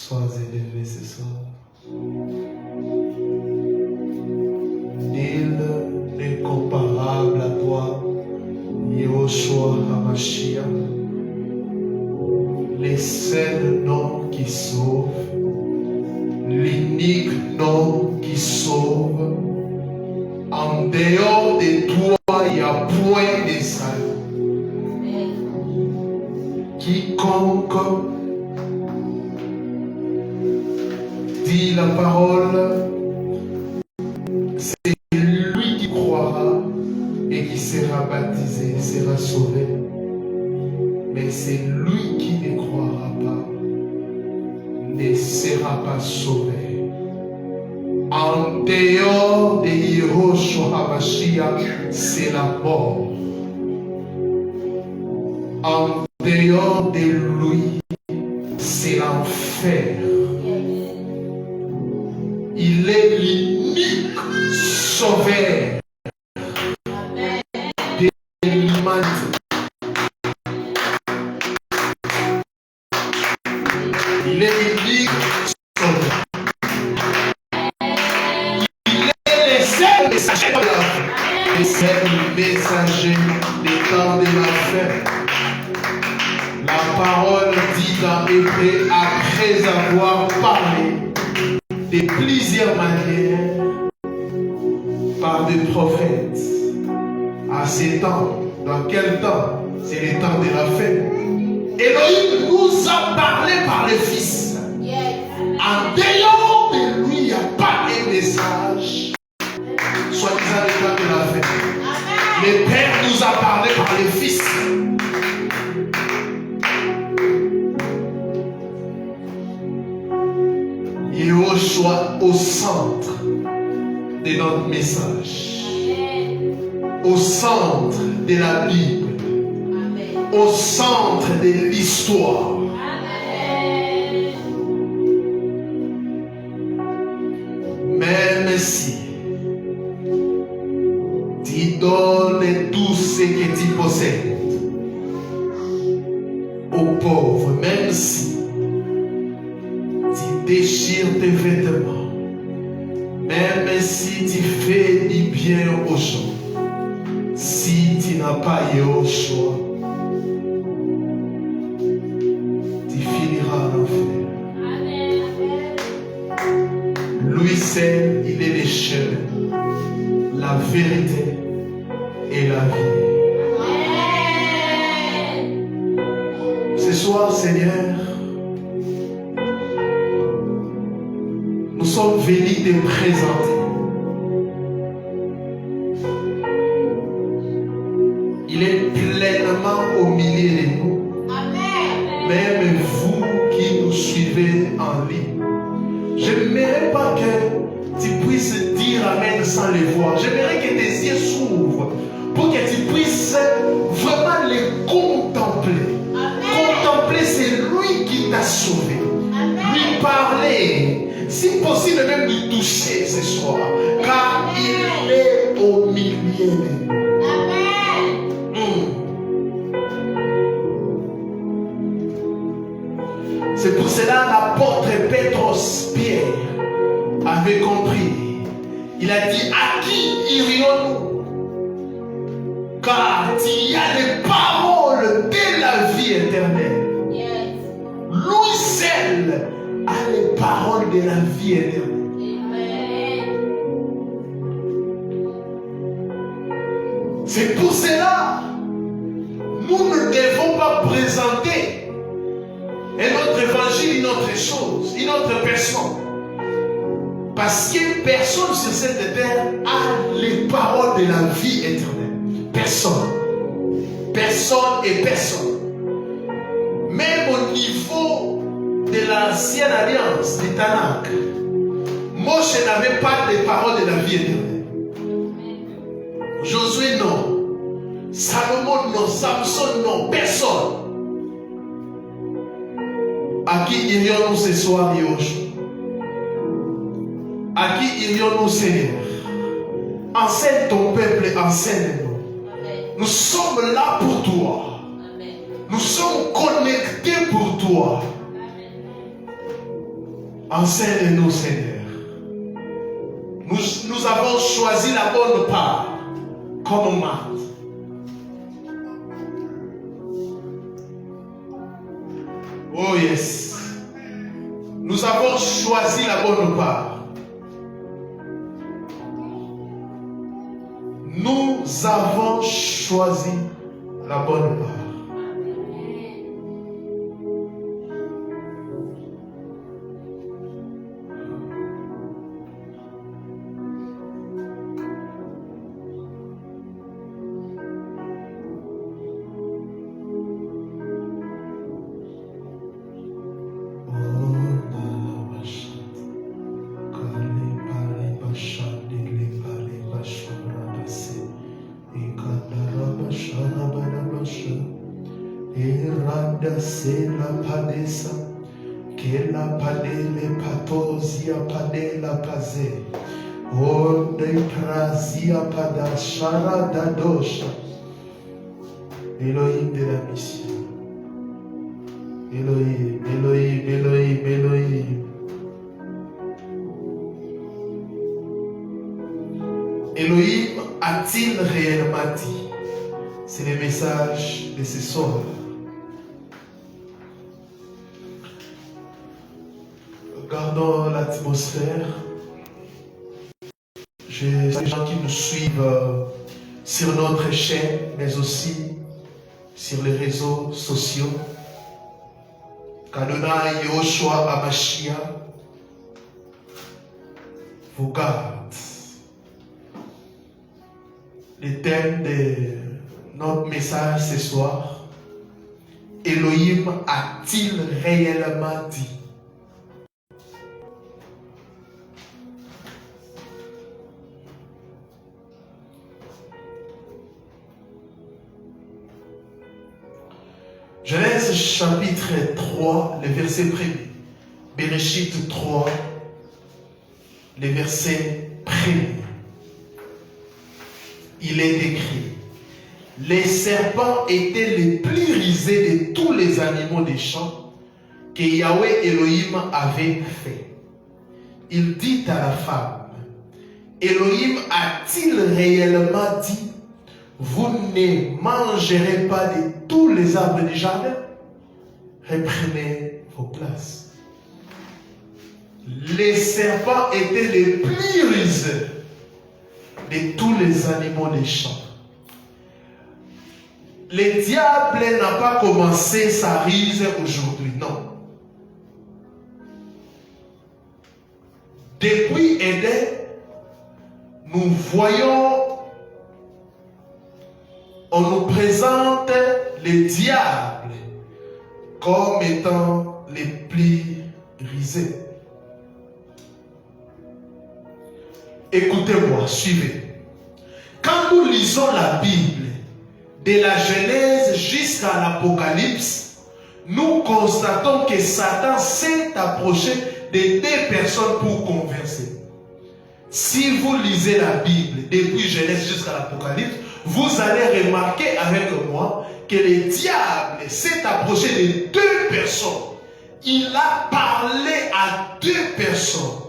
Sois élevé ce soir. Nul n'est comparable à toi, Yahushua HaMashiach, les seuls noms qui sauvent, l'unique nom qui sauve. En dehors de toi, il n'y a point de salut. Quiconque dit la parole, c'est lui qui croira et qui sera baptisé, sera sauvé. Mais c'est lui qui ne croira pas, ne sera pas sauvé. En dehors de Yahushua HaMashiach, c'est la mort. En dehors de lui, c'est l'enfer. Il est l'unique sauveur de l'humanité. Il est l'unique sauveur. Il est le seul messager de la fin. Le seul messager des temps de la fin. La parole dit dans Hébreux, après avoir parlé de plusieurs manières par des prophètes. À ces temps, dans quel temps? C'est le temps de la fin. Elohim nous a parlé par le Fils. En dehors de lui, il n'y a pas de message. Soit-disant le temps de la fin. Le Père nous a parlé par le Fils. Yahushua au centre de notre message, au centre de la Bible, au centre de l'histoire. Même si tu donnes tout ce que tu possèdes aux pauvres, même si déchire tes vêtements, même si tu fais du bien aux gens, si tu n'as pas Yahushua, tu finiras en enfer. Lui seul, il est le chemin, la vérité et la vie. Ce soir, Seigneur, nous sommes venus te présenter. Il est pleinement au milieu de nous. Amen. Même vous qui nous suivez en ligne. Je n'aimerais pas que tu puisses dire Amen sans les voir. J'aimerais que tes yeux s'ouvrent pour que tu puisses vraiment les contempler. Amen. Contempler, c'est lui qui t'a sauvé. Amen. Lui parler. Si possible, même lui toucher ce soir. Car il est au milieu de nous. Amen. C'est pour cela l'apôtre Pétros Pierre avait compris. Il a dit, à qui irions-nous? Car il y a les paroles de la vie éternelle. Yes. Lui seul a les paroles de la vie éternelle. Amen. C'est pour cela nous ne devons pas présenter un autre évangile, une autre chose, une autre personne. Parce que personne sur cette terre a les paroles de la vie éternelle. Personne. Personne et personne. Même au niveau de l'ancienne alliance, du Tanakh, Moshe n'avait pas les paroles de la vie éternelle. Josué non. Salomon non. Samson non. Personne. À qui irions-nous ce soir, Yahushua? À qui irions-nous, Seigneur? Enseigne ton peuple, enseigne-nous. Nous sommes là pour toi. Amen. Nous sommes connectés pour toi. Amen. Enseigne-nous, Seigneur. Nous avons choisi la bonne part comme Marthe. Oh yes. Nous avons choisi la bonne part. Nous avons choisi la bonne part. C'est la padesa, que la padele patosia padela pazé, onde prazia pada sharada dosha. Elohim de la mission. Elohim, Elohim, Elohim, Elohim. Elohim a-t-il réellement dit? C'est le message de ce soir. Regardons l'atmosphère. J'ai des gens qui nous suivent sur notre chaîne, mais aussi sur les réseaux sociaux. Kadonai Yoshua Amashia vous garde. Le thème de notre message ce soir, Elohim a-t-il réellement dit? Genèse chapitre 3, le verset 1er. Bereshit 3, le verset 1er. Il est écrit: les serpents étaient les plus rusés de tous les animaux des champs que Yahweh Elohim avait fait. Il dit à la femme: Elohim a-t-il réellement dit: vous ne mangerez pas de tous les arbres du jardin? Reprenez vos places. Les serpents étaient les plus rusés de tous les animaux des champs. Le diable n'a pas commencé sa ruse aujourd'hui, non. Depuis Éden, nous voyons, on nous présente les diables comme étant les plus rusés. Écoutez-moi, suivez. Quand nous lisons la Bible, de la Genèse jusqu'à l'Apocalypse, nous constatons que Satan s'est approché de deux personnes pour converser. Si vous lisez la Bible depuis Genèse jusqu'à l'Apocalypse, vous allez remarquer avec moi que le diable s'est approché de deux personnes. Il a parlé à deux personnes.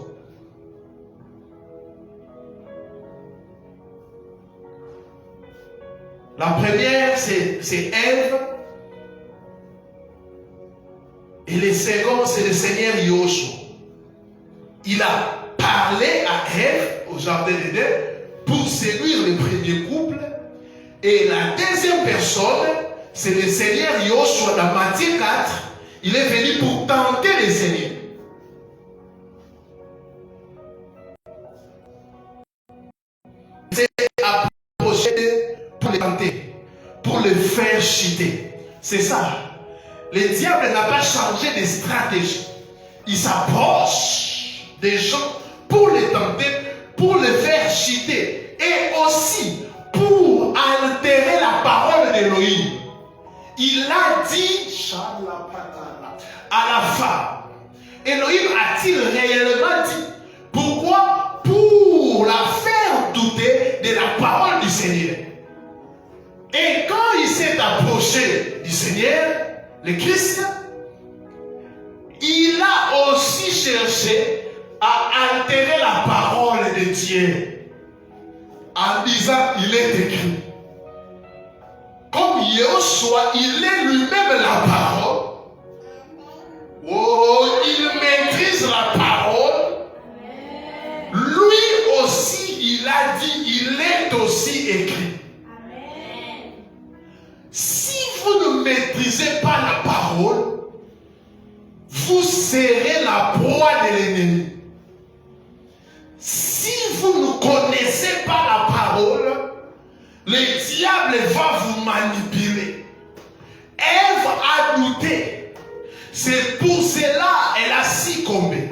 La première, c'est Ève. Et le second, c'est le Seigneur Yoshua. Il a parlé à Ève au jardin d'Éden pour séduire le premier couple. Et la deuxième personne, c'est le Seigneur Yoshua dans Matthieu 4. Il est venu pour tenter le Seigneur. Il s'est approché pour le tenter, pour le faire chuter. C'est ça. Le diable n'a pas changé de stratégie. Il s'approche des gens pour les tenter, pour les faire chuter. Et aussi pour altérer la parole d'Élohim. Il a dit à la femme: Elohim a-t-il réellement dit? Pourquoi? Pour la faire douter de la parole du Seigneur. Et quand il s'est approché du Seigneur, le Christ, il a aussi chercher à altérer la parole de Dieu en disant il est écrit. Comme Yeshua, il est lui-même la parole. Oh, il maîtrise la parole. Lui aussi, il a dit, il est aussi écrit. Si vous ne maîtrisez pas la parole, vous serez la proie de l'ennemi. Si vous ne connaissez pas la parole, le diable va vous manipuler. Ève a douté. C'est pour cela qu'elle a succombé.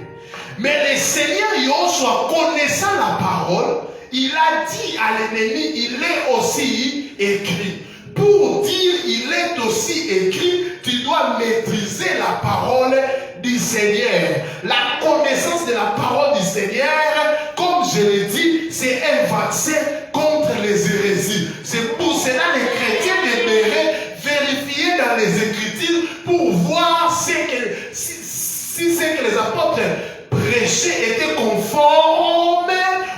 Mais le Seigneur Yoshua, connaissant la parole, il a dit à l'ennemi, il est aussi écrit. Pour dire il est aussi écrit, tu dois maîtriser la parole du Seigneur. La connaissance de la parole du Seigneur, comme je l'ai dit, c'est un vaccin contre les hérésies. C'est pour cela que les chrétiens devraient vérifier dans les Écritures pour voir si ce que les apôtres prêchaient était conforme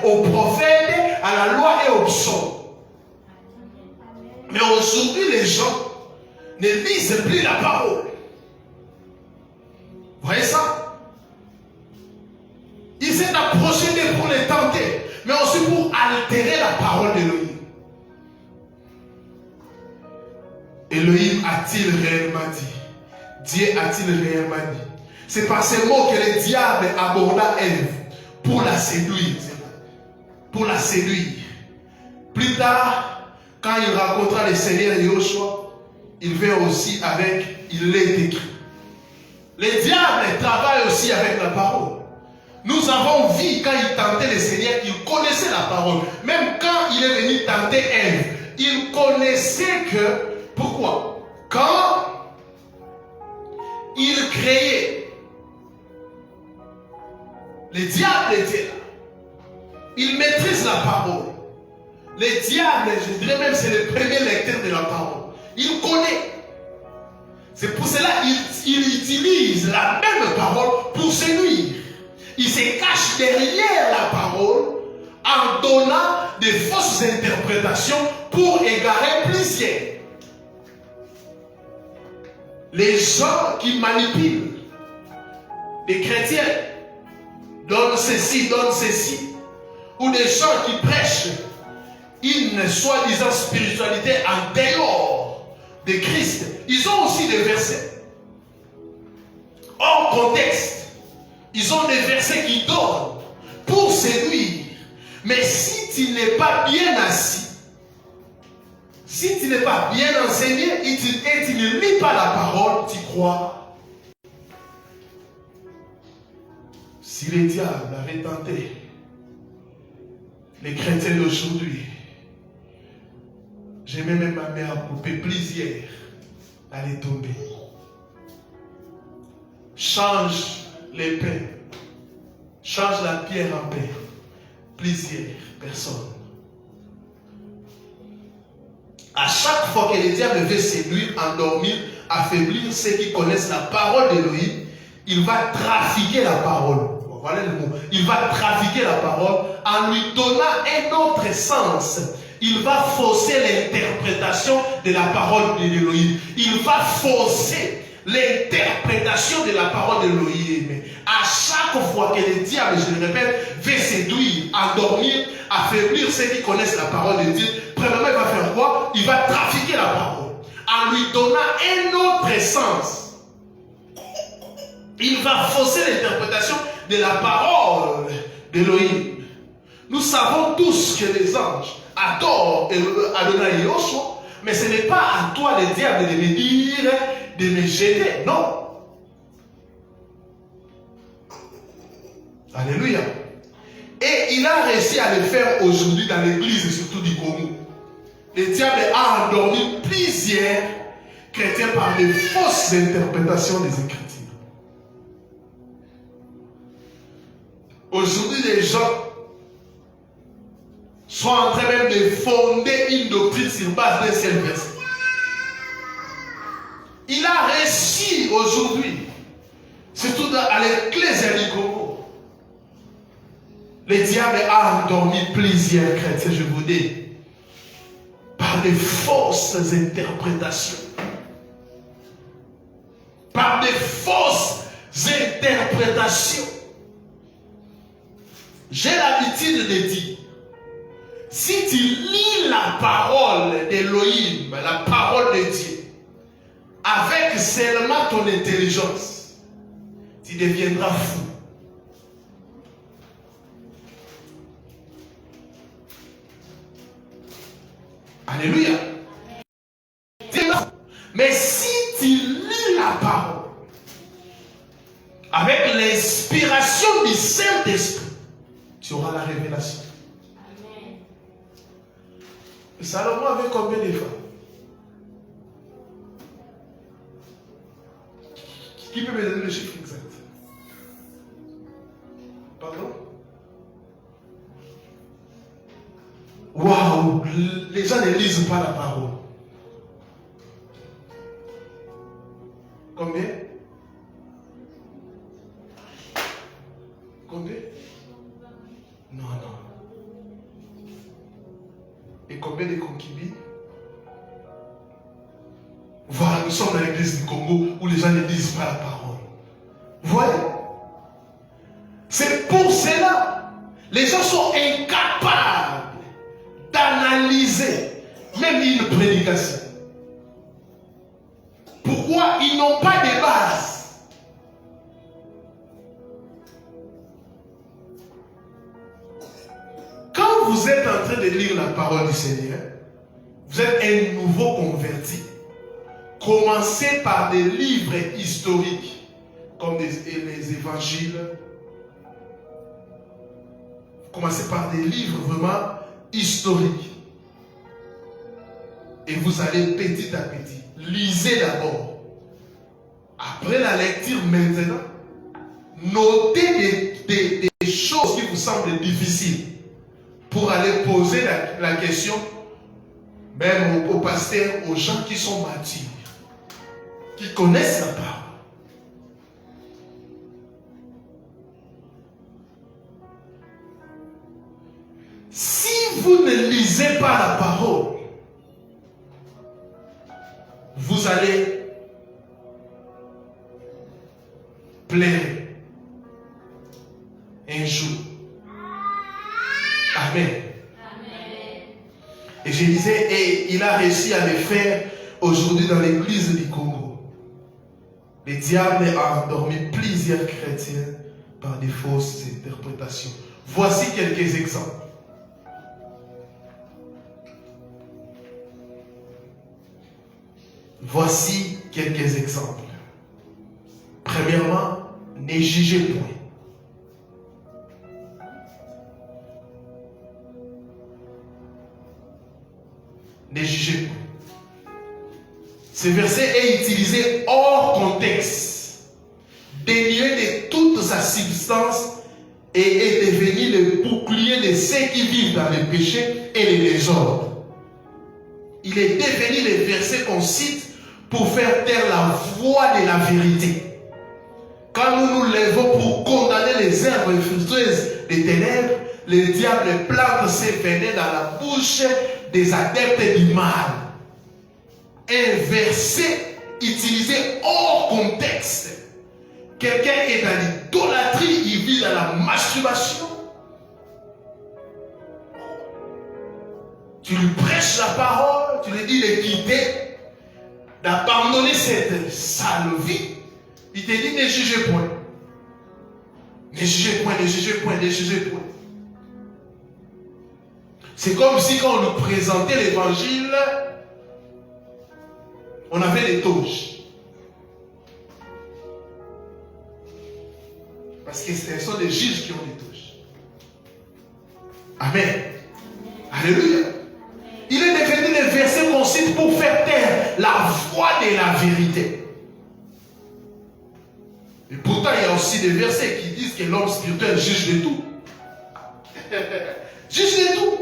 aux prophètes, à la loi et aux psaumes. Mais aujourd'hui, les gens ne lisent plus la parole. Vous voyez ça? Il s'est approché d'eux pour les tenter, mais aussi pour altérer la parole d'Élohim. Elohim a-t-il réellement dit? Dieu a-t-il réellement dit? C'est par ces mots que le diable aborda Ève pour la séduire. Pour la séduire. Plus tard, quand il rencontra le Seigneur Yoshua, il vint aussi avec, il est écrit. Le diable travaille aussi avec la parole. Nous avons vu quand il tentait le Seigneur, il connaissait la parole. Même quand il est venu tenter Ève, il connaissait que, pourquoi? Quand il créait, le diable était là. Il maîtrise la parole. Le diable, je dirais même, c'est le premier lecteur de la parole. Il connaît. C'est pour cela qu'il utilise la même parole pour séduire. Il se cache derrière la parole en donnant des fausses interprétations pour égarer plusieurs. Les gens qui manipulent, les chrétiens, donnent ceci, ou des gens qui prêchent une soi-disant spiritualité en dehors de Christ, ils ont aussi des versets. Hors contexte, ils ont des versets qui donnent pour séduire. Mais si tu n'es pas bien assis, si tu n'es pas bien enseigné et tu ne lis pas la parole, tu crois. Si le diable avait tenté les chrétiens d'aujourd'hui, j'ai même ma mère à couper plusieurs, d'aller tomber. Change les pains, change la pierre en pain. Plusieurs personnes. À chaque fois que le diable veut séduire, endormir, affaiblir ceux qui connaissent la parole d'Élohim, il va trafiquer la parole. Voilà le mot. Il va trafiquer la parole en lui donnant un autre sens. Il va fausser l'interprétation de la parole d'Élohim. Il va fausser l'interprétation de la parole d'Élohim. À chaque fois que le diable, je le répète, veut séduire, endormir, affaiblir ceux qui connaissent la parole de Dieu, premièrement, il va faire quoi? Il va trafiquer la parole en lui donnant un autre sens. Il va fausser l'interprétation de la parole d'Élohim. Nous savons tous que les anges adorent Adonai Yoshua, mais ce n'est pas à toi, le diable, de me dire, de me jeter. Non. Alléluia. Et il a réussi à le faire aujourd'hui dans l'église, surtout du Congo. Le diable a endormi plusieurs chrétiens par des fausses interprétations des Écritures. Aujourd'hui, les gens sont en train même de fonder une doctrine sur base d'un seul verset. Il a réussi aujourd'hui, surtout à l'église du Congo, Le diable a endormi plusieurs chrétiens, je vous dis, par des fausses interprétations. Par des fausses interprétations. J'ai l'habitude de dire, si tu lis la parole d'Élohim, la parole de Dieu, avec seulement ton intelligence, tu deviendras fou. Alléluia. Mais si tu lis la parole avec l'inspiration du Saint-Esprit, tu auras la révélation. Amen. Salomon avait combien de femmes? Qui peut me donner le chiffre exact? Pardon? Waouh! Les gens ne lisent pas la parole. Combien? Combien? Non, non. Et combien de concubines? Voilà, nous sommes dans l'église du Congo où les gens ne disent pas la parole. Voyez? C'est pour cela, les gens sont incapables d'analyser même une prédication. Pourquoi? Ils n'ont pas de base. Quand vous êtes en train de lire la parole du Seigneur, vous êtes un nouveau converti. Commencez par des livres historiques, comme les évangiles. Commencez par des livres vraiment historiques. Et vous allez petit à petit. Lisez d'abord. Après la lecture maintenant, notez des choses qui vous semblent difficiles pour aller poser la question même aux pasteurs, aux gens qui sont matures, qui connaissent la parole. Si vous ne lisez pas la parole, vous allez pleurer un jour. Amen. Et je disais, et il a réussi à le faire aujourd'hui dans l'église du Congo. Le diable a endormi plusieurs chrétiens par des fausses interprétations. Voici quelques exemples. Voici quelques exemples. Premièrement, ne jugez point. Ne jugez point. Ce verset est utilisé hors contexte, dénué de toute sa substance et est devenu le bouclier de ceux qui vivent dans le péché et le désordre. Il est devenu le verset qu'on cite pour faire taire la voix de la vérité. Quand nous nous levons pour condamner les herbes fructueuses des ténèbres, le diable plante ses venins dans la bouche des adeptes du mal. Un verset utilisé hors contexte. Quelqu'un est dans l'idolâtrie, il vit dans la masturbation. Tu lui prêches la parole, tu lui dis de quitter, d'abandonner cette sale vie. Il te dit ne jugez point. Ne jugez point, ne jugez point, ne jugez point. C'est comme si quand on nous présentait l'évangile, on avait des touches. Parce que ce sont des juges qui ont des touches. Amen. Alléluia. Il est devenu le verset qu'on cite pour faire taire la voix de la vérité. Et pourtant, il y a aussi des versets qui disent que l'homme spirituel juge de tout. Juge de tout.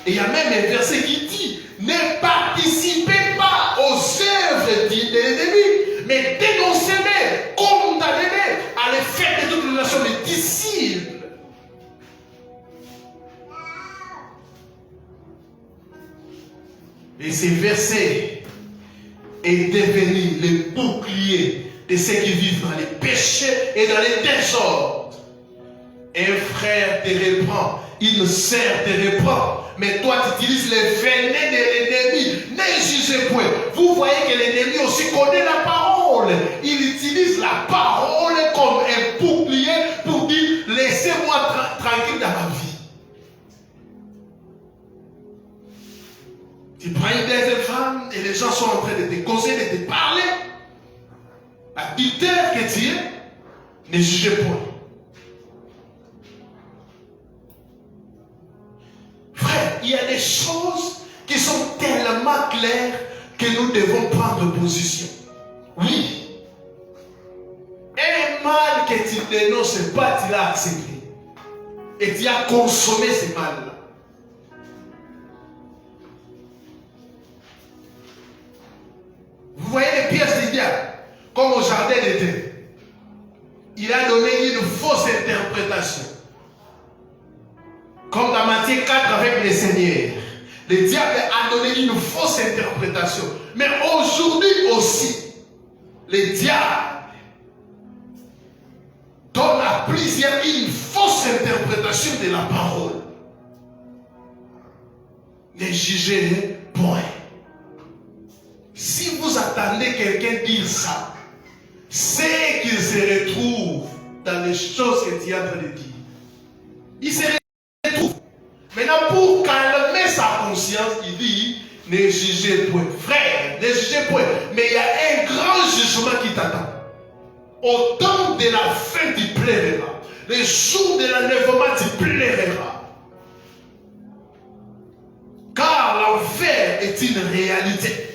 Et il y a même un verset qui dit, ne participez pas aux œuvres de l'ennemi, mais dénoncez-les, condamnez-les à les faire de toute les nations des disciples Et ces versets est devenu le bouclier de ceux qui vivent dans les péchés et dans les désordres. Un frère te reprend, une sœur te reprend, mais toi tu utilises les venin de l'ennemi. Ne jugez point. Vous voyez que l'ennemi aussi connaît la parole. Il utilise la parole comme un bouclier pour dire laissez-moi tranquille dans ma vie. Tu prends une deuxième femme et les gens sont en train de te causer, de te parler. Adultère que tu es, ne jugez point. Frère, il y a des choses qui sont tellement claires que nous devons prendre position. Oui. Un mal que tu ne dénonces pas, tu l'as accepté. Et tu as consommé ce mal-là. Vous voyez les pièces du diable, comme au jardin d'Éden. Il a donné une fausse interprétation. Comme dans Matthieu 4 avec les seigneurs. Le diable a donné une fausse interprétation. Mais aujourd'hui aussi, le diable donne à plusieurs une fausse interprétation de la parole. Ne jugez point. Si vous attendez quelqu'un dire ça, c'est qu'il se retrouve dans les choses que tu es en train de dire. Il se retrouve. Maintenant, pour calmer sa conscience, il dit, ne jugez point. Frère, ne jugez point. Mais il y a un grand jugement qui t'attend. Au temps de la fin, tu plairas. Le jour de l'enlèvement, tu plairas. Car l'enfer est une réalité.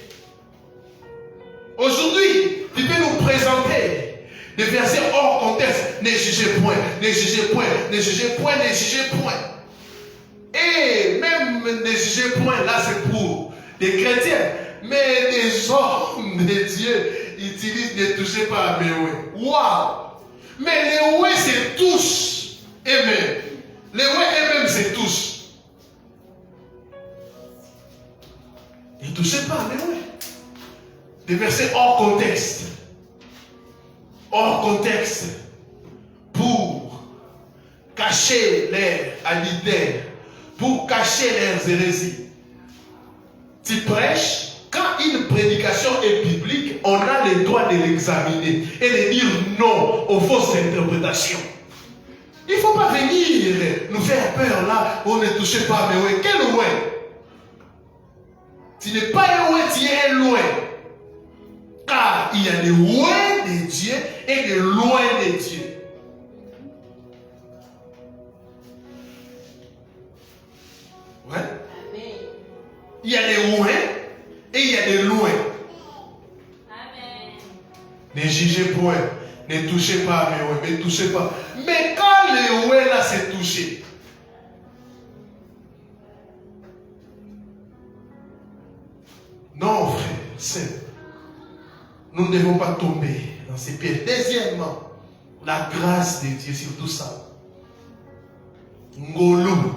Aujourd'hui, tu peux nous présenter des versets hors contexte. Ne jugez point, ne jugez point, ne jugez point, ne jugez point. Et même ne jugez point, là c'est pour des chrétiens. Mais des hommes de Dieu utilisent ne touchez pas à mes ouïes. Waouh! Mais les ouïes se touchent eux-mêmes. Les ouïes eux-mêmes se touchent. Ne touchez pas à mes ouïes. Des versets hors contexte. Hors contexte. Pour cacher leurs adultères. Pour cacher leurs hérésies. Tu prêches. Quand une prédication est biblique, on a le droit de l'examiner et de dire non aux fausses interprétations. Il ne faut pas venir nous faire peur là. On ne touche pas mais ouais. Quel loin? Tu n'es pas un loin, tu es un loin. Car il y a des loin de Dieu et des loin de Dieu. Ouais. Il y a des loin et il y a des loin. Amen. Ne jugez point, ne touchez pas, mais ne touchez pas. Mais quand les loin là s'est touché, non frère, c'est. Nous ne devons pas tomber dans ces pièges. Deuxièmement, la grâce de Dieu sur tout ça. Ngolou,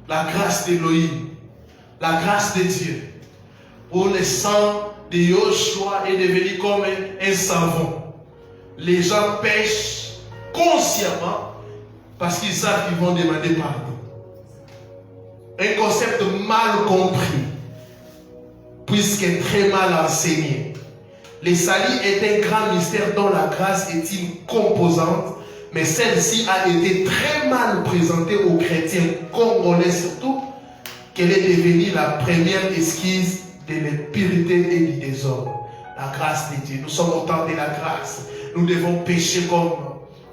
la grâce d'Élohim, la grâce de Dieu. Pour le sang de Yoshua est devenu comme un savon. Les gens pêchent consciemment parce qu'ils savent qu'ils vont demander pardon. Un concept mal compris, puisque très mal enseigné. Le salut est un grand mystère dont la grâce est une composante, mais celle-ci a été très mal présentée aux chrétiens congolais surtout, qu'elle est devenue la première esquisse de l'impureté et du désordre. La grâce de Dieu. Nous sommes au temps de la grâce. Nous devons pécher comme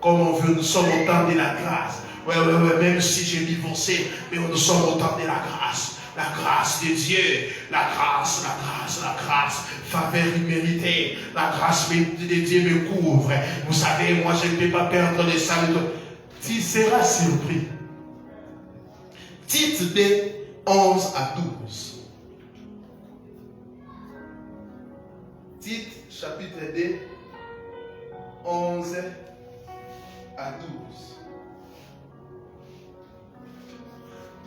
on veut. Nous sommes au temps de la grâce. Ouais, même si j'ai divorcé, mais nous sommes au temps de la grâce. La grâce de Dieu, la grâce, faveur imméritée, la grâce de Dieu me couvre. Vous savez, moi je ne peux pas perdre le salut. Tu seras surpris. Tite de 11 à 12. Tite, chapitre 2, 11 à 12.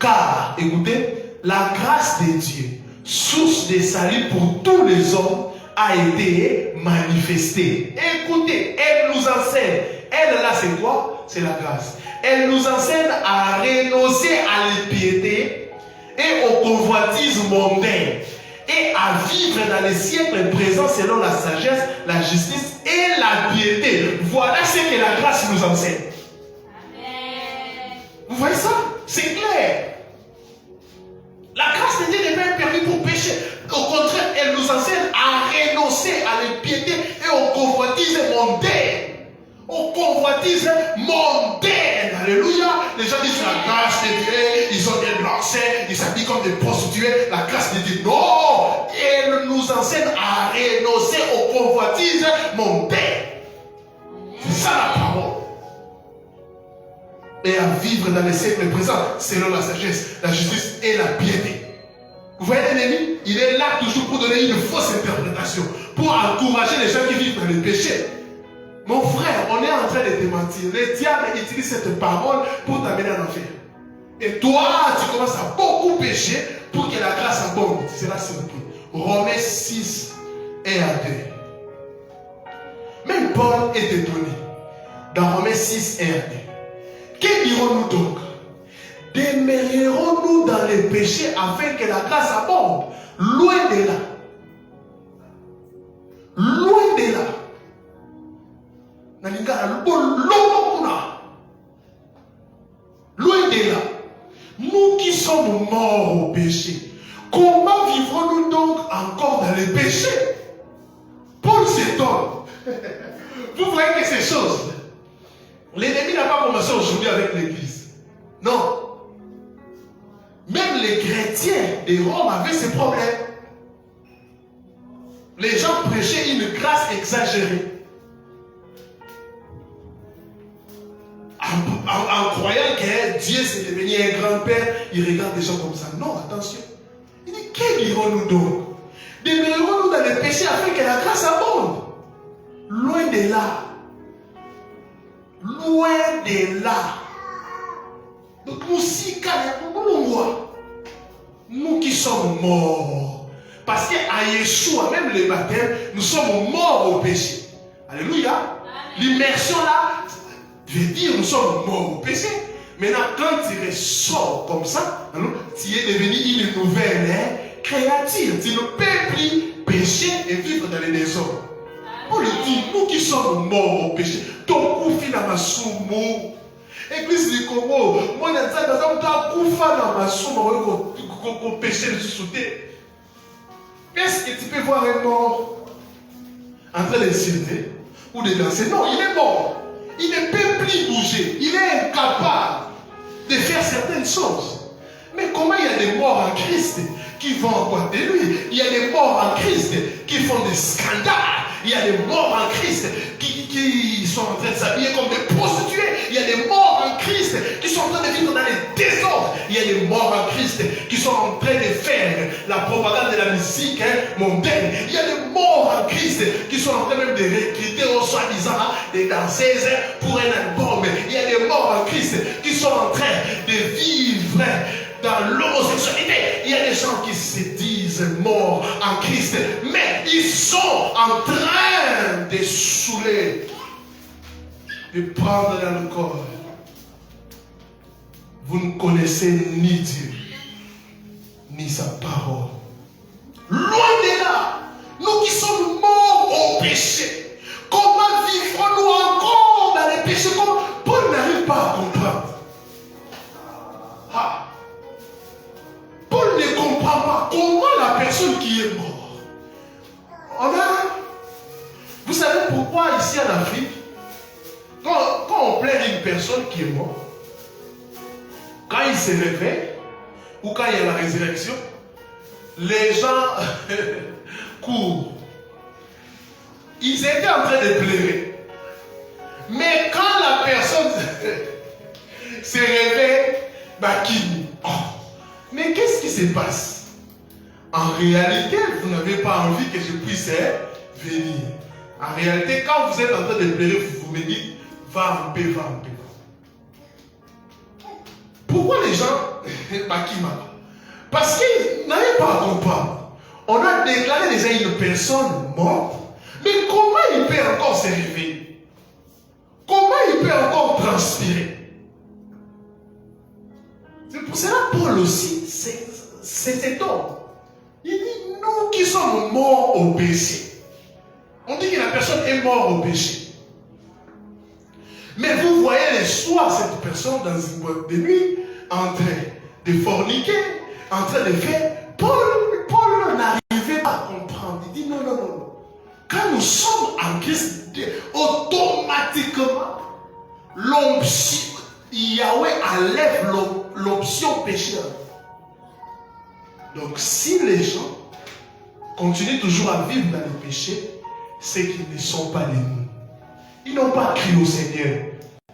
Car, écoutez, la grâce de Dieu source de salut pour tous les hommes, a été manifestée. Écoutez, elle nous enseigne. Elle là, c'est quoi? C'est la grâce. Elle nous enseigne à renoncer à l'impiété et aux convoitises mondaines et à vivre dans les siècles présents selon la sagesse, la justice et la piété. Voilà ce que la grâce nous enseigne. Amen. Vous voyez ça? C'est clair. La grâce de Dieu n'est pas permis pour pécher. Au contraire, elle nous enseigne à renoncer à l'impiété et aux convoitises mondaines. Aux convoitises mondaines. Alléluia. Les gens disent la grâce de Dieu, ils ont des blancs, ils s'habillent comme des prostituées. La grâce de Dieu, non. Elle nous enseigne à renoncer aux convoitises mondaines. C'est ça la parole. Et à vivre dans les siècles présents selon la sagesse, la justice et la piété. Vous voyez l'ennemi? Il est là toujours pour donner une fausse interprétation, pour encourager les gens qui vivent dans le péché. Mon frère, on est en train de te mentir. Le diable utilise cette parole pour t'amener en enfer. Et toi, tu commences à beaucoup pécher pour que la grâce abonde. Tu seras surpris. Romains 6 et à 2. Même Paul est étonné. Dans Romains 6 et à 2. Que dirons-nous donc? Demeurerons-nous dans les péchés afin que la grâce abonde? Loin de là. Loin de là. Loin de là. Nous qui sommes morts au péché, comment vivrons-nous donc encore dans les péchés? Paul s'étonne. Vous voyez que ces choses, l'ennemi n'a pas commencé aujourd'hui avec l'église. Non. Même les chrétiens de Rome avaient ces problèmes. Les gens prêchaient une grâce exagérée. En croyant que Dieu s'est devenu un grand-père, il regarde des gens comme ça. Non, attention. Il dit, que dirons-nous donc? Demeurons-nous dans les péchés afin que la grâce abonde? Loin de là. Loin de là. Donc nous qui sommes morts. Parce qu'à Yeshua, même le baptême, nous sommes morts au péché. Alléluia. L'immersion là veut dire nous sommes morts au péché. Maintenant, quand tu ressors comme ça, alors, tu es devenu une nouvelle créature. Tu ne peux plus pécher et vivre dans les désordres. On le dit, nous qui sommes morts au péché, ton coup final ma soumo. Église du Congo, moi, dans ça, dans coup final ma soumo, qu'on péché le sous-souté. Est-ce que tu peux voir un mort en train de chanter ou de danser? Non, il est mort. Il ne peut plus bouger. Il est incapable de faire certaines choses. Mais comment il y a des morts en Christ qui vont à côté de lui? Il y a des morts en Christ qui font des scandales. Il y a des morts en Christ qui sont en train de s'habiller comme des prostituées. Il y a des morts en Christ qui sont en train de vivre dans les désordres. Il y a des morts en Christ qui sont en train de faire la propagande de la musique mondaine. Il y a des morts en Christ qui sont en train même de recruter au soi-disant des danseuses pour un album. Il y a des morts en Christ qui sont en train de vivre dans l'homosexualité. Il y a des gens qui se disent morts en Christ, mais ils sont en train de saouler, de prendre dans le corps. Vous ne connaissez ni Dieu, ni sa parole. Loin de là, nous qui sommes morts au péché, comment vivrons-nous encore dans les péchés? Paul n'arrive pas à comprendre. Ah. Paul ne comprend pas comment la personne qui est morte. Vous savez pourquoi ici en Afrique, quand on plaint une personne qui est morte, quand il se réveille, ou quand il y a la résurrection, les gens courent. Ils étaient en train de pleurer. Mais quand la personne se réveille, mais qu'est-ce qui se passe? En réalité, vous n'avez pas envie que je puisse venir. En réalité, quand vous êtes en train de pleurer, vous me dites, va en paix, va en paix. Pourquoi les gens, Parce qu'ils n'arrivent pas à comprendre. On a déclaré déjà une personne morte. Mais comment il peut encore se réveiller? Comment il peut encore transpirer? C'est pour cela Paul aussi, c'est cet homme. Il dit, nous qui sommes morts au péché. On dit que la personne est morte au péché. Mais vous voyez le soir cette personne dans une boîte de nuit, en train de forniquer, en train de faire. Paul n'arrivait pas à comprendre. Il dit non, non, non. Quand nous sommes en Christ, automatiquement, l'option, Yahweh enlève l'option pécheur. Donc si les gens continuent toujours à vivre dans le péché, c'est qu'ils ne sont pas des nous. Ils n'ont pas crié au Seigneur.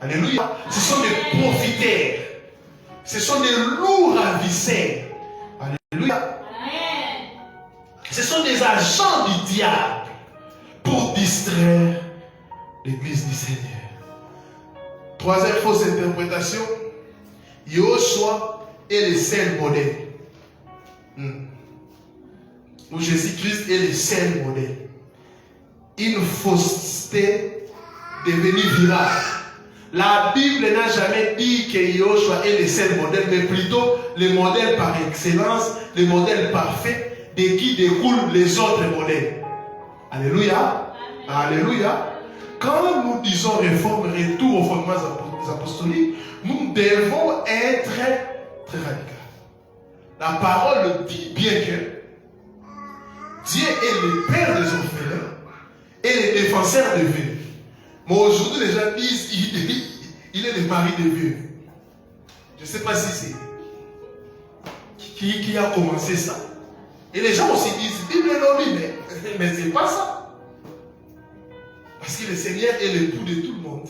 Alléluia. Ce sont des profiteurs. Ce sont des lourds ravisseurs. Alléluia. Ce sont des agents du diable pour distraire l'église du Seigneur. Troisième fausse interprétation. Yoshua est le seul modèle. Où Jésus-Christ est le seul modèle. Une fausseté devenue virale. La Bible n'a jamais dit que Yoshua est le seul modèle, mais plutôt le modèle par excellence, le modèle parfait de qui découlent les autres modèles. Alléluia. Alléluia. Quand nous disons réforme, retour aux fondements apostoliques, nous devons être très radicaux. La parole dit bien que Dieu est le père des orphelins et le défenseur des veuves. Mais aujourd'hui, les gens disent il est le mari des veuves. Je ne sais pas si c'est qui a commencé ça. Et les gens aussi disent Bible non, mais ce n'est pas ça. Parce que le Seigneur est l'époux de tout le monde.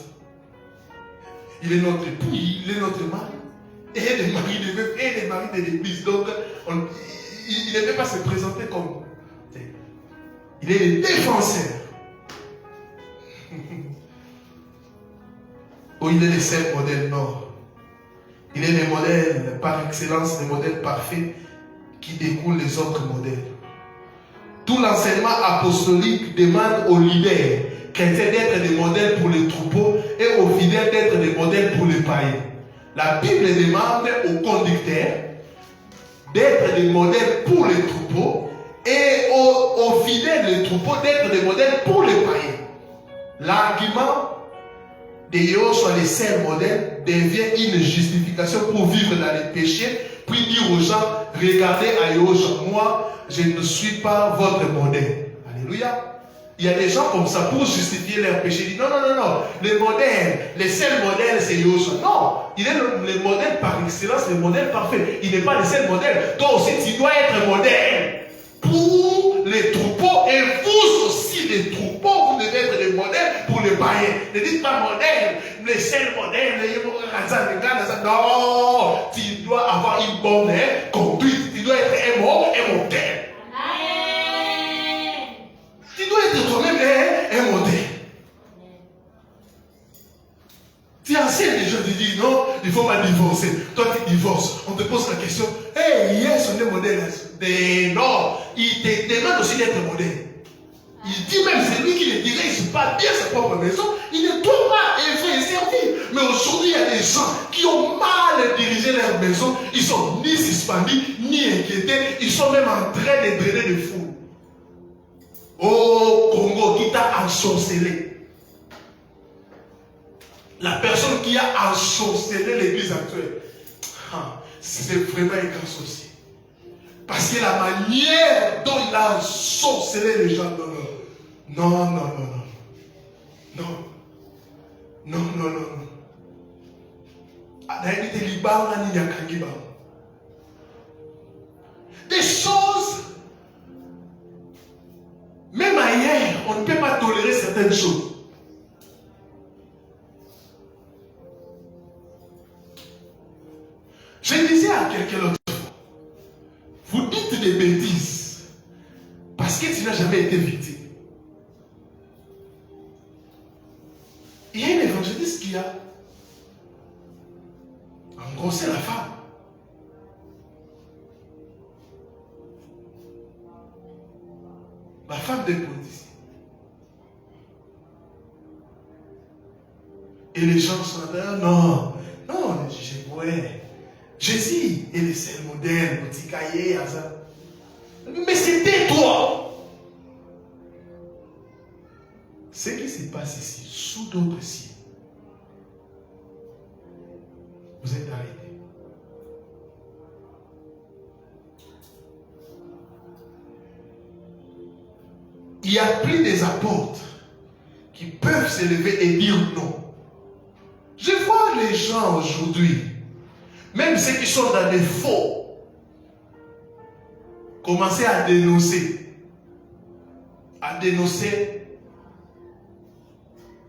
Il est notre époux, il est notre mari. Et le mari des veuves et le mari de l'église. Donc, il ne peut pas se présenter comme. Il est le défenseur. Oh, il est le seul modèle, non. Il est le modèle par excellence, le modèle parfait qui découle les autres modèles. Tout l'enseignement apostolique demande aux leaders chrétiens d'être des modèles pour les troupeaux et aux fidèles d'être des modèles pour les païens. La Bible demande aux conducteurs d'être des modèles pour les troupeaux et aux fidèles des troupeaux d'être des modèles pour les païens. L'argument de Yoshua, le seul modèle, devient une justification pour vivre dans les péchés, puis dire aux gens, regardez à Yoshua, moi, je ne suis pas votre modèle. Alléluia. Il y a des gens comme ça pour justifier leur péché. Ils disent non, non, non, non. Le modèle, le seul modèle, c'est Yoshua. Non, il est le modèle par excellence, le modèle parfait. Il n'est pas le seul modèle. Toi aussi, tu dois être modèle pour les troupeaux. Et vous aussi, les troupeaux, vous devez être des modèles pour les païens. Ne dites pas modèle, le seul modèle. Non, tu dois avoir une bonne conduite. Tu dois être un modèle. Tu dois être toi-même un modèle. Tu enseignes les gens, tu dis non, il ne faut pas divorcer. Toi, tu divorces. On te pose la question, hey, yes, on est modèle. Mais non, il te demande aussi d'être modèle. Il dit même, c'est lui qui le dirige pas bien sa propre maison. Il ne doit pas œuvrer et servir. Mais aujourd'hui, il y a des gens qui ont mal dirigé leur maison. Ils sont ni suspendus, ni inquiétés. Ils sont même en train de drainer des fous. Oh, Congo, qui t'a ensorcelé. La personne qui a ensorcelé l'église actuelle, c'est vraiment un grand souci. Parce que la manière dont il a ensorcelé les gens, non, non, non, non, non, non, non, non, non. Des choses, même ailleurs, on ne peut pas tolérer certaines choses. Je disais à quelqu'un l'autre fois, vous dites des bêtises parce que tu n'as jamais été victime. Il y a un évangéliste qui a engrossé la femme. la femme des policiers. Et les gens sont là, non, ouais. Jésus est le seul modèle, petit cahier, ça. Mais c'était toi. Ce qui se passe ici, sous d'autres cieux, vous êtes arrêtés. Il n'y a plus des apôtres qui peuvent se lever et dire non. Je vois les gens aujourd'hui, même ceux qui sont dans des faux, commencer à dénoncer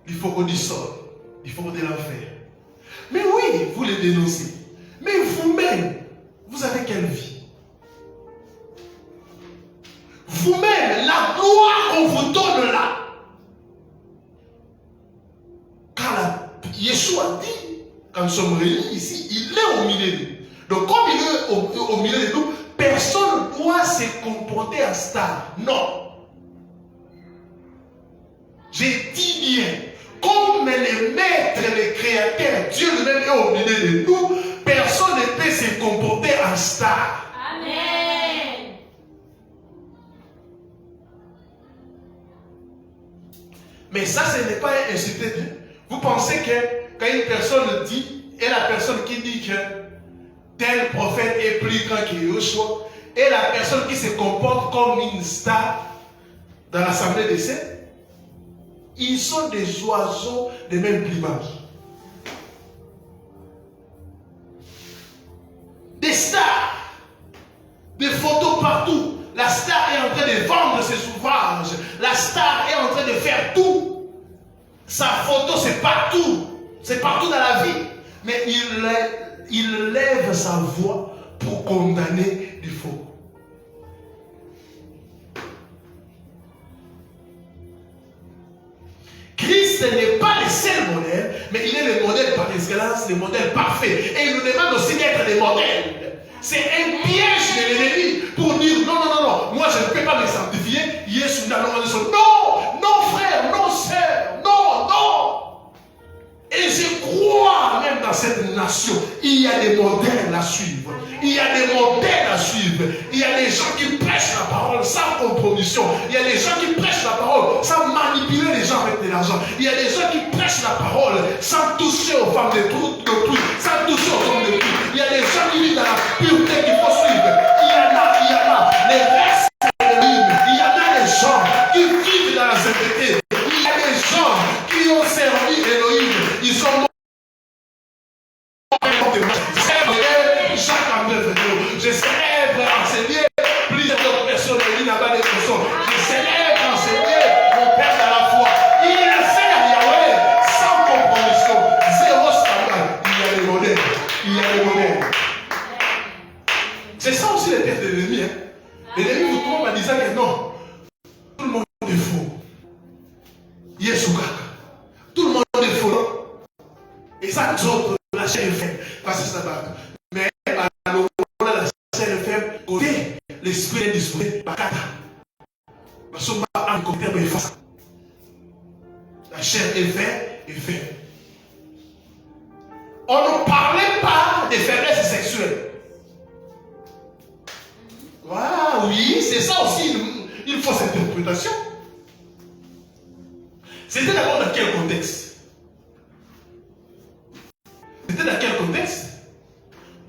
il faut qu'on du sol, il faut de l'enfer. Mais oui, vous les dénoncez. Mais vous-même, vous avez quelle vie? Vous-même, la gloire qu'on vous donne là. Car Yeshua dit, quand nous sommes réunis ici, il est au milieu de nous. Donc comme il est au milieu de nous, personne ne doit se comporter en star. Non. J'ai dit bien, comme les maîtres, les créateurs, Dieu lui-même est au milieu de nous, personne ne peut se comporter en star. Amen. Mais ça, ce n'est pas un insulté. Vous pensez que quand une personne dit, et la personne qui dit que tel prophète est plus grand que Yoshua, et la personne qui se comporte comme une star dans l'assemblée des saints, ils sont des oiseaux de même plumage. Des stars, des photos partout. La star est en train de vendre ses ouvrages. La star est en train de faire tout. Sa photo, c'est partout. C'est partout dans la vie. Mais il lève sa voix pour condamner les faux. Christ n'est pas le seul modèle, mais il est le modèle par excellence, le modèle parfait. Et il nous demande aussi d'être des modèles. C'est un piège de l'ennemi pour dire non, moi je ne peux pas me sanctifier. Yesu n'a pas dit non, frère, non, sœur, non. Et je crois même dans cette nation, il y a des modèles à suivre. Il y a des modèles à suivre. Il y a des gens qui prêchent la parole sans compromission. Il y a des gens qui prêchent la parole sans manipuler les gens avec de l'argent. Il y a des gens qui prêchent la parole sans toucher aux femmes d'autrui, sans toucher aux hommes d'autrui. Il y a des gens qui vivent dans la pureté qu'il faut suivre. Il y en a. Les restes de l'île. Il y en a des gens qui vivent dans la sainteté. Il y a des gens qui ont servi Elohim. Ils sont morts. Je célèbre enseigner plusieurs autres personnes. Il n'a pas de personnes. Je célèbre enseigner mon Père dans la foi. Il enseigne à Yahweh sans compromission. Zéro scandale. Il y a des modèles. C'est ça aussi les têtes de l'ennemi. L'ennemi vous trompe en disant que non. Tout le monde est faux. Yeshua. Tout le monde est faux. Et ça, nous autres, la chair est faite. Parce que ça va. Mais alors, la chair est faite. Côté, l'esprit est disposé. La chair est faite. On ne parlait pas des faiblesses sexuelles. Voilà, oui, c'est ça aussi une fausse interprétation. C'était d'abord dans quel contexte?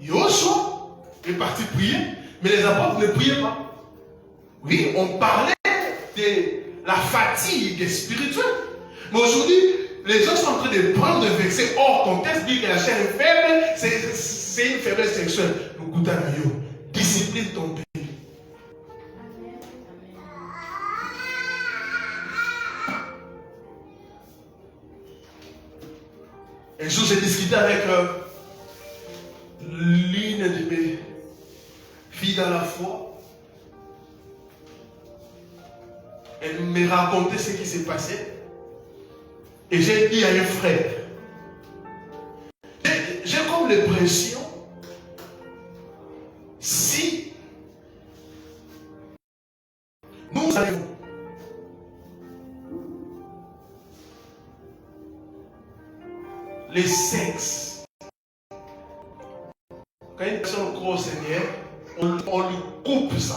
Yoshua est parti prier, mais les apôtres ne priaient pas. Oui, on parlait de la fatigue spirituelle. Mais aujourd'hui, les gens sont en train de prendre des versets hors contexte, dire que la chair est faible, c'est une faiblesse sexuelle. Le Goutanayo, discipline ton pays. Un jour, j'ai discuté avec l'une de mes filles dans la foi. Elle me racontait ce qui s'est passé. Et j'ai dit à un frère, j'ai comme l'impression, si nous allons les sexes. Quand une personne croit au Seigneur, on lui coupe ça.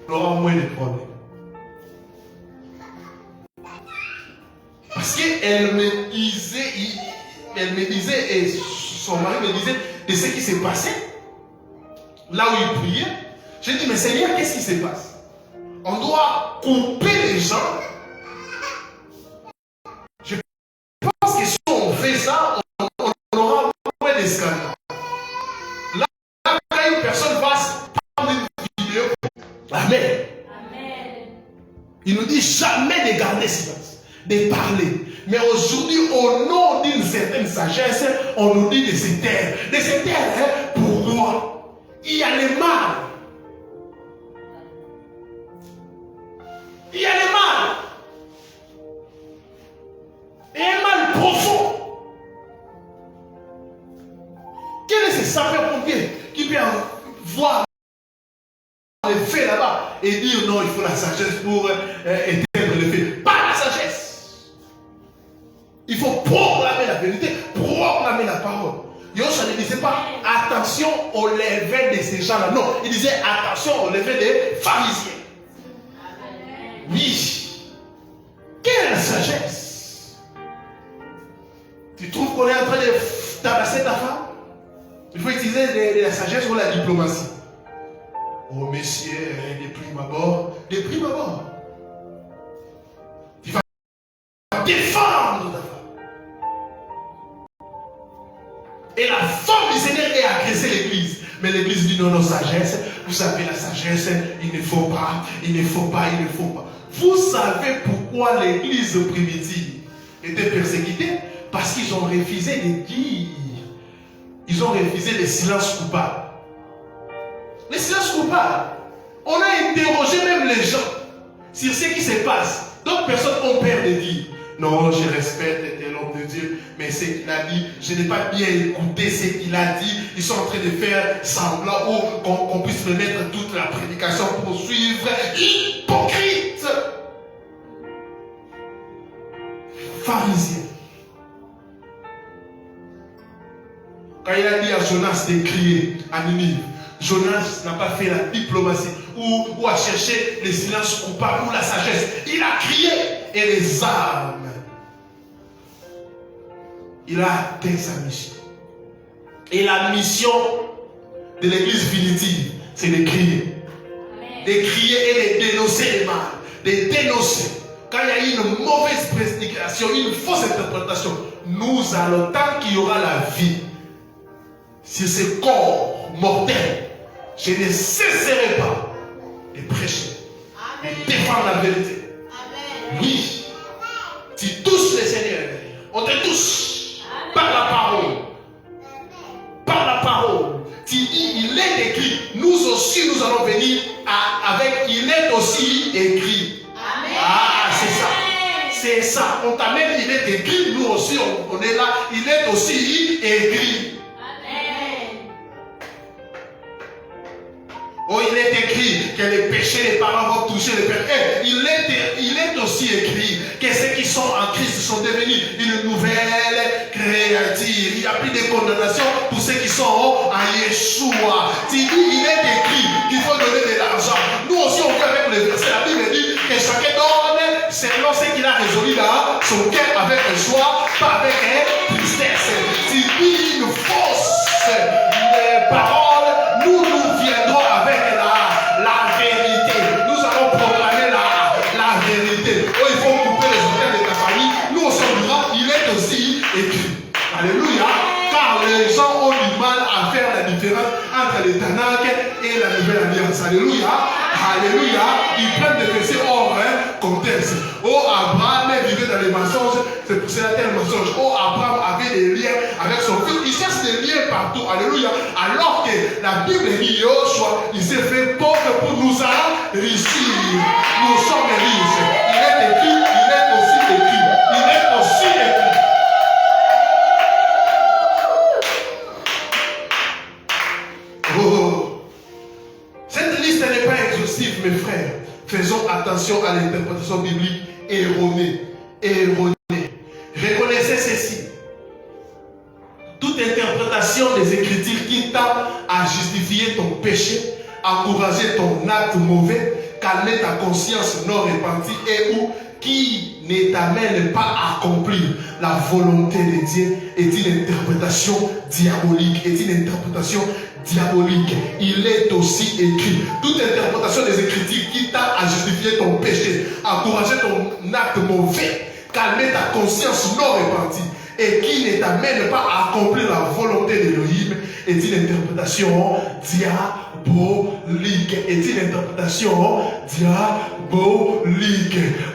On aura moins de problèmes. Parce qu'elle me disait, et son mari me disait de ce qui s'est passé. Là où il priait, j'ai dit, mais Seigneur, qu'est-ce qui se passe? On doit couper les gens. Je pense que si on fait ça, on aura moins de scandales. Là, quand une personne passe, prendre une vidéo. Amen. Il nous dit jamais de garder silence, de parler. Mais aujourd'hui, au nom d'une certaine sagesse, on nous dit de se taire. De se taire, pourquoi? Il y a le mal. Il y a le mal. Et un mal profond. Quel est ce sapeur-pompier qui peut voir les faits là-bas et dire non, il faut la sagesse pour éteindre les faits? Pas la sagesse. Il faut proclamer la vérité, proclamer la parole. Yoshua ne disait pas attention au lever de ces gens-là. Non, il disait attention au lever des pharisiens. Oui. Quelle est la sagesse? Tu trouves qu'on est en train de tabasser ta femme? Il faut utiliser de la sagesse ou la diplomatie. Oh messieurs, des primes abord. Des primes abord. Tu vas défendre ta femme. Et la femme du Seigneur est agressée l'église. Mais l'église dit non, non, sagesse. Vous savez, la sagesse, il ne faut pas, il ne faut pas, il ne faut pas. Vous savez pourquoi l'église primitive était persécutée? Parce qu'ils ont refusé de dire. Ils ont refusé le silence coupable. Le silence coupable. On a interrogé même les gens sur ce qui se passe. D'autres personnes ont peur de dire. Non, je respecte l'homme de Dieu, mais ce qu'il a dit, je n'ai pas bien écouté ce qu'il a dit. Ils sont en train de faire semblant ou qu'on puisse remettre toute la prédication pour suivre. Hypocrite! Pharisien. Quand il a dit à Jonas de crier à Ninive, Jonas n'a pas fait la diplomatie ou à chercher le silence coupable ou la sagesse. Il a crié et les âmes. Il a atteint sa mission. Et la mission de l'église finitive, c'est de crier. De crier et de dénoncer le mal. De dénoncer. Quand il y a une mauvaise prédication, une fausse interprétation, nous allons, tant qu'il y aura la vie sur ce corps mortel, je ne cesserai pas de prêcher, de défendre la vérité. Amen. Oui, tu touches le Seigneur, on te touche. Par la parole. Par la parole. Tu dis, il est écrit. Nous aussi, nous allons venir avec, il est aussi écrit. Amen. Ah, c'est ça. C'est ça. On t'amène, il est écrit. Nous aussi, on est là. Il est aussi écrit. Amen. Oh, il est écrit que les péchés, les parents vont toucher les pères. Il est aussi écrit que ceux qui sont en Christ sont devenus une nouvelle créature. Il n'y a plus de condamnation pour ceux qui sont en Yeshua. Tu dis, il est écrit qu'il faut donner de l'argent. Nous aussi, on fait avec les versets. La Bible dit que chacun donne selon ce qu'il a résolu dans son cœur avec joie, pas avec tristesse. Tu dis une fausse parole. Nous viendrons avec la vérité. Nous allons proclamer la vérité. Oh, il faut couper les organes de ta famille. Nous, on s'en dira, il est aussi écrit. Alléluia. Car les gens ont du mal à faire la différence entre les Tanakh et la nouvelle alliance. Alléluia. Alléluia. Ils prennent des versets hors contexte. Oh, Abraham vivait dans les mensonges. C'est pour cela qu'il y a le mensonge. Oh, Abraham avait des liens avec son fils. Il cherche des liens partout. Alléluia. Alors que la Bible dit Yoshua, il s'est fait pauvre pour nous enrichir. Nous sommes riches. Il est écrit, il est aussi écrit. Il est aussi écrit. Oh. Cette liste n'est pas exhaustive, mes frères. Faisons attention à l'interprétation biblique erronée. Erronée. Reconnaissez ceci. interprétation des Écritures qui t'a à justifier ton péché, encourager ton acte mauvais, calmer ta conscience non repentie et ou qui ne t'amène pas à accomplir la volonté de Dieu est une interprétation diabolique. Il est aussi écrit. Toute interprétation des Écritures qui t'a à justifier ton péché, encourager ton acte mauvais, calmer ta conscience non repentie et qui ne t'amène pas à accomplir la volonté d'Élohim est une interprétation diabolique.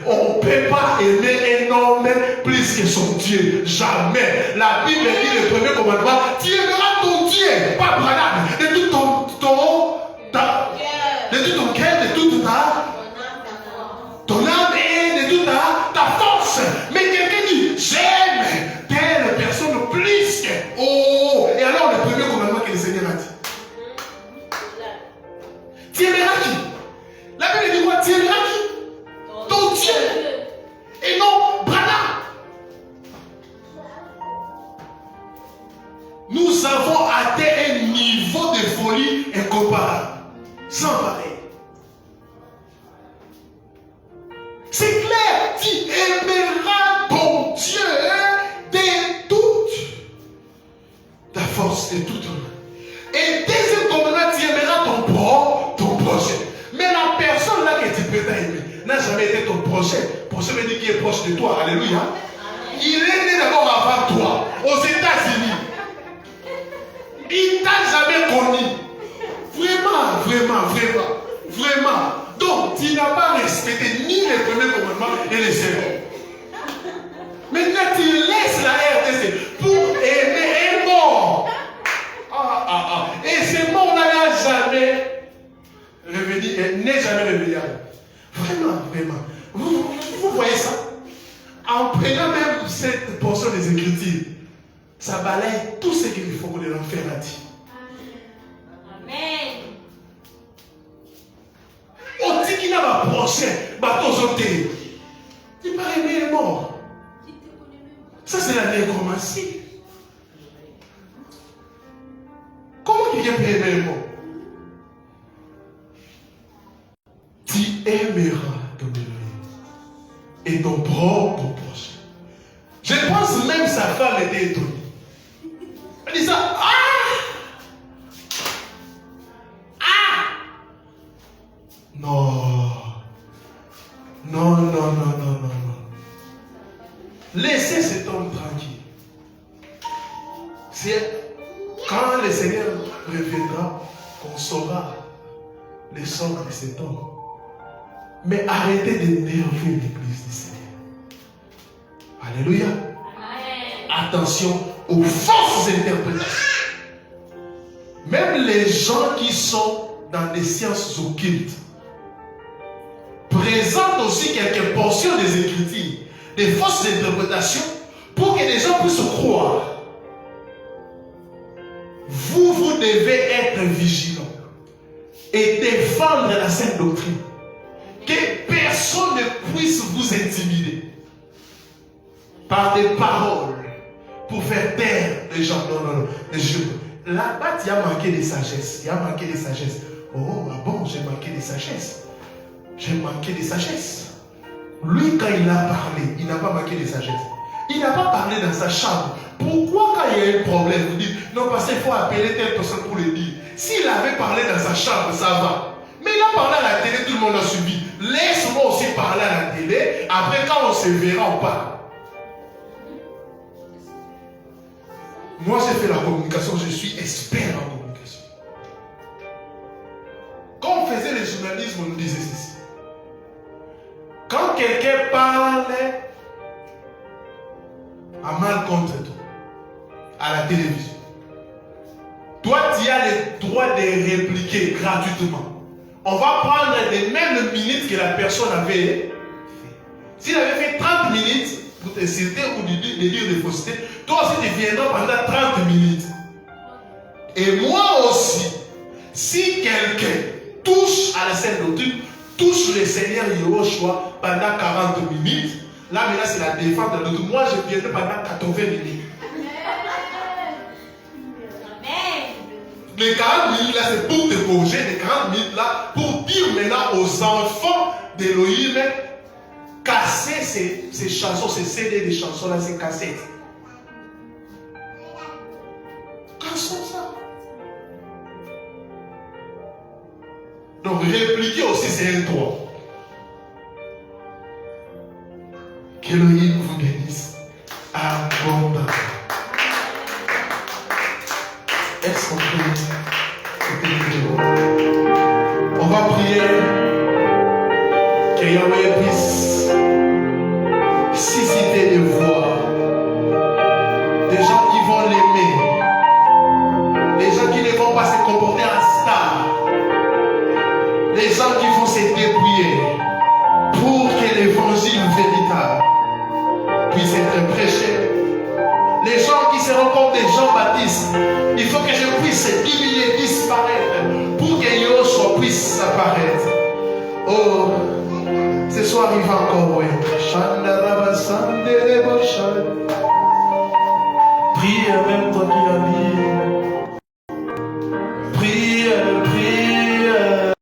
On ne peut pas aimer un homme plus que son Dieu. Jamais. La Bible dit le premier commandement, tu aimeras ton Dieu, pas Branham, de tout ton cœur, de toute ton âme et de toute ta force. Mais quelqu'un dit, j'aime telle personne plus que... Oh! Et alors le premier commandement que le Seigneur a dit. Tu aimeras qui? La Bible dit quoi? Tu aimeras qui? Ton Dieu. Et non Branham. Nous avons atteint un niveau de folie incomparable. Sans pareil. C'est clair, tu aimeras ton Dieu de toute ta force, de toute ton âme. Et deuxième commandement, tu aimeras ton prochain. Mais la personne là que tu peux aimer n'a jamais été ton prochain. Prochain veut dire qu'il est proche de toi. Alléluia. Il est né d'abord avant toi, aux États-Unis. Il t'a jamais connu. Vraiment. Donc, tu n'as pas respecté ni les premiers commandements et les seconds. Maintenant, tu laisses la RDC pour aimer un mort. Et ce mort-là n'a jamais revenu, n'est jamais revenu. Vraiment. Vous voyez ça? En prenant même cette portion des Écritures, ça balaye tout ce qu'il faut de l'enfer a dit. Amen. On dit qu'il n'a pas prochain, bateau sauté. Tu pas aimer le mort. Ça, c'est la nécromancie. Comment tu viens aimer le mort? Tu aimeras ton Élohim et ton propre prochain. Je pense même sa femme était étonnée. Elle dit ça. Non. Laissez cet homme tranquille. C'est quand le Seigneur reviendra qu'on saura les sorts de cet homme. Mais arrêtez d'énerver l'église du Seigneur. Alléluia. Attention aux fausses interprétations. Même les gens qui sont dans les sciences occultes présentent aussi quelques portions des Écritures, des fausses interprétations, pour que les gens puissent croire. Vous devez être vigilants et défendre la sainte doctrine. Que personne ne puisse vous intimider par des paroles pour faire taire les gens. Non. Là-bas, il y a manqué de sagesse. Oh, bon, j'ai manqué de sagesse. Lui, quand il a parlé, il n'a pas manqué de sagesse. Il n'a pas parlé dans sa chambre. Pourquoi quand il y a un problème, vous dites, non, parce qu'il faut appeler telle personne pour le dire. S'il avait parlé dans sa chambre, ça va. Mais il a parlé à la télé, tout le monde a suivi. Laisse-moi aussi parler à la télé. Après, quand on se verra, on parle. Moi, j'ai fait la communication, je suis expert en communication. Quand on faisait le journalisme, on nous disait ceci. Quand quelqu'un parle à mal contre toi, à la télévision, toi, tu as le droit de répliquer gratuitement. On va prendre les mêmes minutes que la personne avait fait. S'il avait fait 30 minutes pour te citer ou de dire des faussetés, toi aussi tu viendras pendant 30 minutes. Et moi aussi, si quelqu'un touche à la sainte doctrine, touche le Seigneur Yahushua pendant 40 minutes, là maintenant c'est la défense de la doctrine. Moi je viendrai pendant 80 minutes. Les 40 minutes là, c'est pour te corriger. Les 40 minutes là, pour dire maintenant aux enfants d'Élohim, casser ces chansons, ces CD de chansons là, ces cassettes. Cassons ça. Donc répliquer aussi, c'est un droit. Qu'Élohim vous bénisse abondamment. Est-ce qu'on peut on va prier que Yahweh puisse susciter des voix, des gens qui vont l'aimer, des gens qui ne vont pas se comporter en star, des gens qui vont se dépouiller pour que l'évangile véritable puisse être prêché. Les gens qui seront comme des Jean-Baptiste, il faut que je puisse diminuer, disparaître, pour que Yoshua puisse apparaître. Oh, ce soir il va encore, oui.